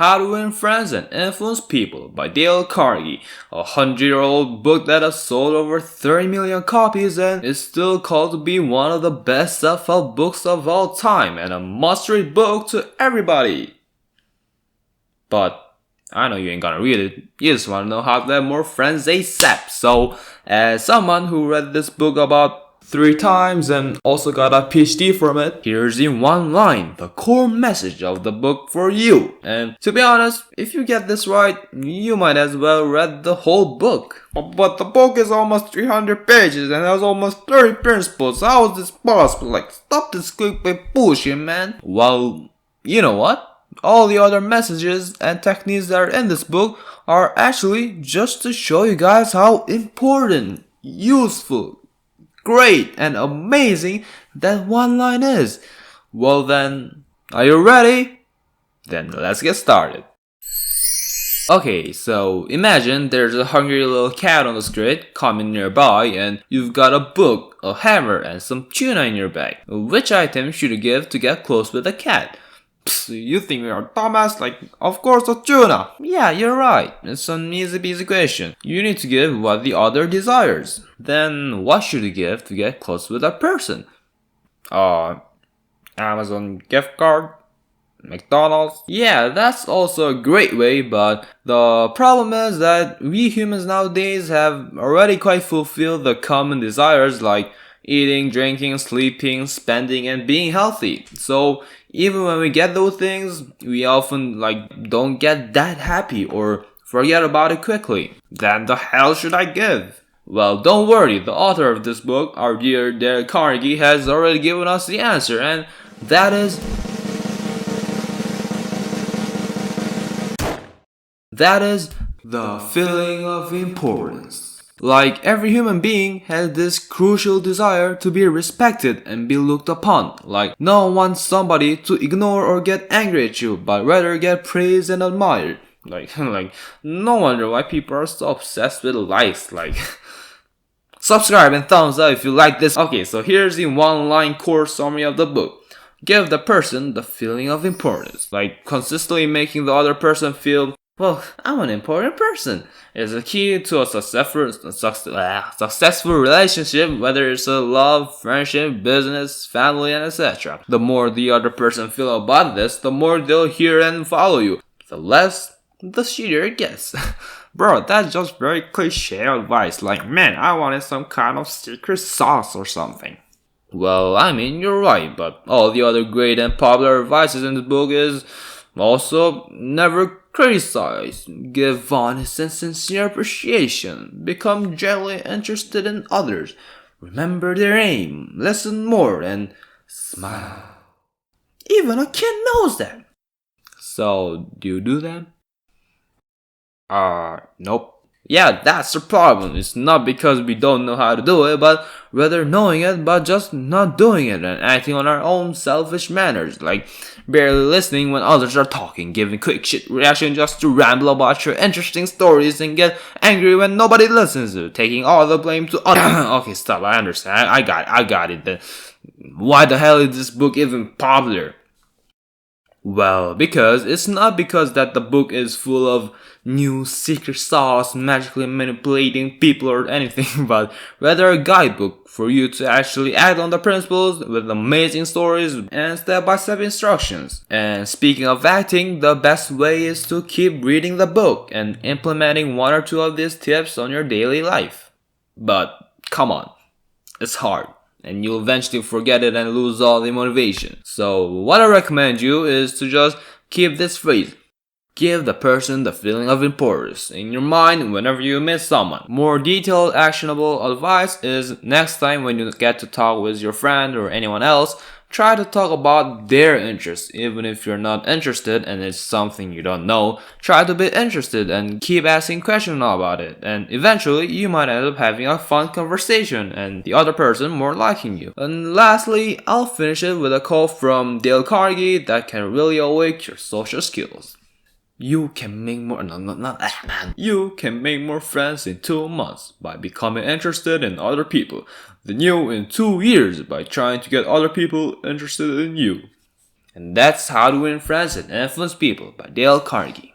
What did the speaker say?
How to Win Friends and Influence People by Dale Carnegie, a 100-year-old book that has sold over 30 million copies and is still called to be one of the best self-help books of all time and a must-read book to everybody. But I know you ain't gonna read it, you just wanna know how to have more friends ASAP. So, as someone who read this book about 3 times and also got a PhD from it, here's in one line the core message of the book for you. And to be honest, if you get this right, you might as well read the whole book. But the book is almost 300 pages and has almost 30 principles. How is this possible? Like, stop this clickbait bullshit, man. Well, you know what? All the other messages and techniques that are in this book are actually just to show you guys how important, useful, great, and amazing that one line is. Well then, are you ready? Then let's get started. Okay, so imagine there's a hungry little cat on the street coming nearby and you've got a book, a hammer, and some tuna in your bag. Which item should you give to get close with the cat? You think we are dumbass? Like, of course a tuna! Yeah, you're right. It's an easy peasy question. You need to give what the other desires. Then what should you give to get close with that person? Amazon gift card? McDonald's? Yeah, that's also a great way, but the problem is that we humans nowadays have already quite fulfilled the common desires like eating, drinking, sleeping, spending, and being healthy. So even when we get those things, we often don't get that happy or forget about it quickly. Then the hell should I give? Well, don't worry, the author of this book, our dear Dale Carnegie, has already given us the answer, and that is the feeling of importance. Like, every human being has this crucial desire to be respected and be looked upon. Like, no one wants somebody to ignore or get angry at you, but rather get praised and admired. Like, no wonder why people are so obsessed with likes. Like, subscribe and thumbs up if you like this. Okay, so here's the one-line core summary of the book. Give the person the feeling of importance. Like, consistently making the other person feel, well, I'm an important person, is a key to a successful relationship, whether it's a love, friendship, business, family, and etc. The more the other person feel about this, the more they'll hear and follow you. The less, the shittier it gets. Bro, that's just very cliche advice. Like, man, I wanted some kind of secret sauce or something. Well, I mean, you're right, but all the other great and popular advices in the book is also never criticize, give honest and sincere appreciation, become genuinely interested in others, remember their aim, listen more, and smile. Even a kid knows that. So, do you do that? Nope. Yeah, that's the problem. It's not because we don't know how to do it, but rather knowing it, but just not doing it and acting on our own selfish manners, like barely listening when others are talking, giving quick shit reaction just to ramble about your interesting stories and get angry when nobody listens to, taking all the blame to others. Okay, stop, I understand. I got it. Then why the hell is this book even popular? Well, because it's not because that the book is full of new secret sauce magically manipulating people or anything, but rather a guidebook for you to actually act on the principles with amazing stories and step-by-step instructions. And speaking of acting, the best way is to keep reading the book and implementing 1 or 2 of these tips on your daily life. But come on, it's hard, and you'll eventually forget it and lose all the motivation. So what I recommend you is to just keep this phrase. Give the person the feeling of importance in your mind whenever you meet someone. More detailed, actionable advice is next time when you get to talk with your friend or anyone else, try to talk about their interests. Even if you're not interested and it's something you don't know, try to be interested and keep asking questions about it. And eventually, you might end up having a fun conversation and the other person more liking you. And lastly, I'll finish it with a quote from Dale Carnegie that can really awake your social skills. You can make more You can make more friends in 2 months by becoming interested in other people than you in 2 years by trying to get other people interested in you. And that's How to Win Friends and Influence People by Dale Carnegie.